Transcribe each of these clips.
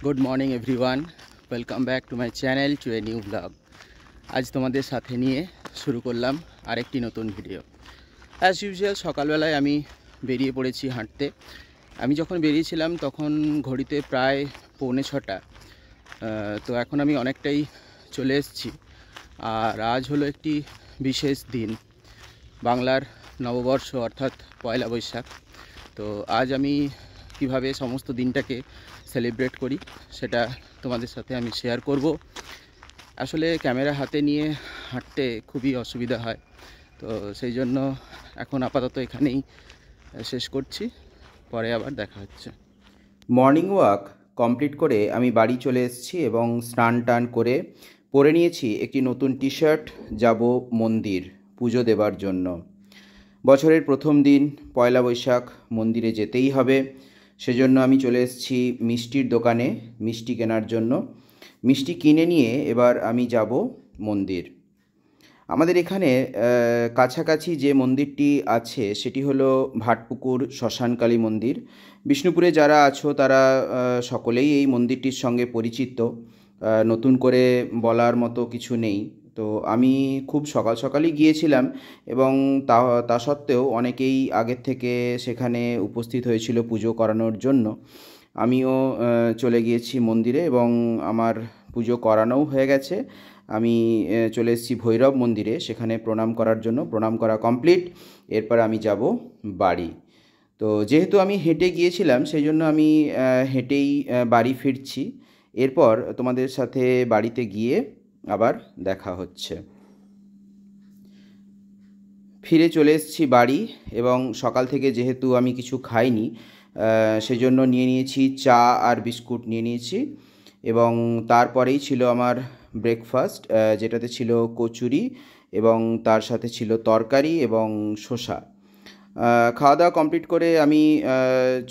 Good morning everyone, welcome back to my channel to a new blog. আজ তোমাদের সাথে নিয়ে শুরু করলাম আরেকটি নতুন ভিডিও। অ্যাজ ইউজুয়াল সকালবেলায় আমি বেরিয়ে পড়েছি হাঁটতে। আমি যখন বেরিয়েছিলাম তখন ঘড়িতে প্রায় 5:45। তো এখন আমি অনেকটাই চলে এসেছি। আর আজ হলো একটি বিশেষ দিন, বাংলার নববর্ষ অর্থাৎ পয়লা বৈশাখ। তো আজ আমি কিভাবে সমস্ত দিনটাকে সেলিব্রেট করি সেটা তোমাদের সাথে আমি শেয়ার করব। আসলে ক্যামেরা হাতে নিয়ে হাঁটতে খুবই অসুবিধা হয়, তো সেই জন্য এখন আপাতত এখানেই শেষ করছি, পরে আবার দেখা হচ্ছে। মর্নিং ওয়াক কমপ্লিট করে আমি বাড়ি চলে এসেছি এবং স্নান টান করে পরে নিয়েছি একটি নতুন টি শার্ট। যাব মন্দির পুজো দেবার জন্য। বছরের প্রথম দিন পয়লা বৈশাখ, মন্দিরে যেতেই হবে। সেজন্য আমি চলে এসেছি মিষ্টির দোকানে মিষ্টি কেনার জন্য। মিষ্টি কিনে নিয়ে এবার আমি যাব মন্দির। আমাদের এখানে কাছাকাছি যে মন্দিরটি আছে সেটি হলো ভাটপুকুর শ্মশানকালী মন্দির। বিষ্ণুপুরে যারা আছো তারা সকলেই এই মন্দিরটির সঙ্গে পরিচিত, নতুন করে বলার মতো কিছু নেই। তো আমি খুব সকাল সকালই গিয়েছিলাম এবং তা সত্ত্বেও অনেকেই আগের থেকে সেখানে উপস্থিত হয়েছিল পুজো করানোর জন্য। আমিও চলে গিয়েছি মন্দিরে এবং আমার পুজো করানোও হয়ে গেছে। আমি চলে এসেছি ভৈরব মন্দিরে, সেখানে প্রণাম করার জন্য। প্রণাম করা কমপ্লিট, এরপর আমি যাব বাড়ি। তো যেহেতু আমি হেঁটে গিয়েছিলাম সেই জন্য আমি হেঁটেই বাড়ি ফিরছি। এরপর তোমাদের সাথে বাড়িতে গিয়ে আবার দেখা হচ্ছে। ফিরে চলে এসেছি বাড়ি এবং সকাল থেকে যেহেতু আমি কিছু খাইনি সেজন্য নিয়ে নিয়েছি চা আর বিস্কুট নিয়ে নিয়েছি। এবং তারপরেই ছিল আমার ব্রেকফাস্ট, যেটাতে ছিল কচুরি এবং তার সাথে ছিল তরকারি এবং শসা। খাওয়া দাওয়া কমপ্লিট করে আমি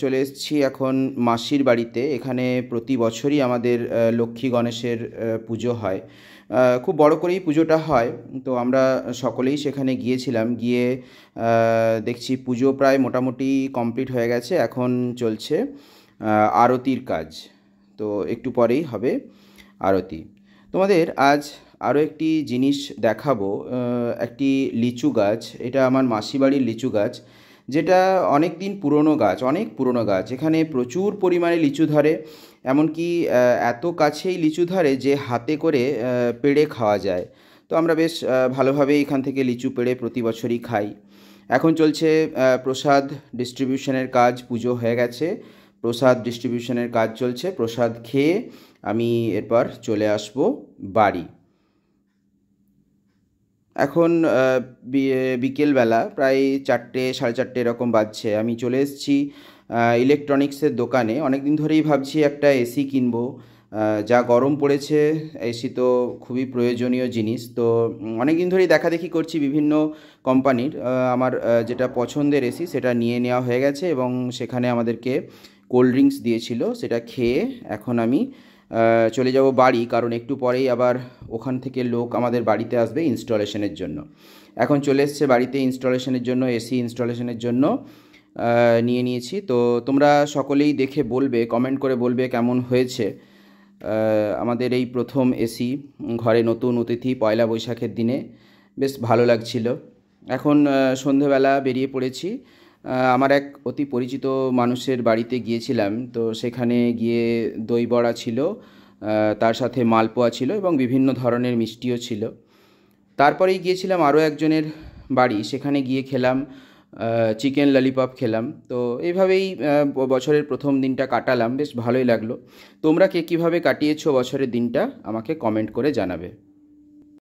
চলে এসেছি এখন মাসির বাড়িতে। এখানে প্রতি বছরই আমাদের লক্ষ্মী গণেশের পুজো হয়, খুব বড় করেই পুজোটা হয়। তো আমরা সকলেই সেখানে গিয়েছিলাম। গিয়ে দেখছি পুজো প্রায় মোটামুটি কমপ্লিট হয়ে গেছে। এখন চলছে আরতির কাজ, তো একটু পরেই হবে আরতি। তোমাদের আজ আরও একটি জিনিস দেখাবো। একটি লিচু গাছ, এটা আমার মাসি বাড়ির লিচু গাছ, যেটা অনেক দিন পুরনো গাছ, অনেক পুরনো গাছ। এখানে প্রচুর পরিমাণে লিচু ধরে, এমনকি এত কাছেই লিচু ধরে যে হাতে করে পেড়ে খাওয়া যায়। তো আমরা বেশ ভালোভাবেই এখান থেকে লিচু পেড়ে প্রতি বছরই খাই। এখন চলছে প্রসাদ ডিস্ট্রিবিউশনের কাজ। পুজো হয়ে গেছে, প্রসাদ ডিস্ট্রিবিউশনের কাজ চলছে। প্রসাদ খেয়ে আমি এরপর চলে আসব বাড়ি। এখন বিকেলবেলা প্রায় 4টে, 4:30 এরকম বাজছে। আমি চলে এসেছি ইলেকট্রনিক্সের দোকানে। অনেক দিন ধরেই ভাবছি একটা এসি কিনবো। যা গরম পড়েছে, এসি তো খুবই প্রয়োজনীয় জিনিস। তো অনেক দিন ধরেই দেখাদেখি করছি বিভিন্ন কোম্পানির। আমার যেটা পছন্দের এসি সেটা নিয়ে নেওয়া হয়ে গেছে এবং সেখানে আমাদেরকে কোল্ড ড্রিঙ্কস দিয়েছিল, সেটা খেয়ে এখন আমি চলে যাব বাড়ি, কারণ একটু পরেই আবার ওখান থেকে লোক আমাদের বাড়িতে আসবে ইনস্টলেশনের জন্য। এখন চলে এসছে বাড়িতে ইনস্টলেশনের জন্য, এসি ইনস্টলেশনের জন্য নিয়ে নিয়েছি। তো তোমরা সকলেই দেখে বলবে, কমেন্ট করে বলবে কেমন হয়েছে আমাদের এই প্রথম এসি। ঘরে নতুন অতিথি পয়লা বৈশাখের দিনে বেশ ভালো লাগছিল। এখন সন্ধেবেলা বেরিয়ে পড়েছি। আমার এক অতি পরিচিত মানুষের বাড়িতে গিয়েছিলাম। তো সেখানে গিয়ে দই বড়া ছিল, তার সাথে মালপোয়া ছিল এবং বিভিন্ন ধরনের মিষ্টিও ছিল। তারপরেই গিয়েছিলাম আরও একজনের বাড়ি, সেখানে গিয়ে খেলাম চিকেন ললিপপ খেলাম। তো এইভাবেই বছরের প্রথম দিনটা কাটালাম, বেশ ভালোই লাগলো। তোমরা কে কীভাবে কাটিয়েছো বছরের দিনটা আমাকে কমেন্ট করে জানাবে।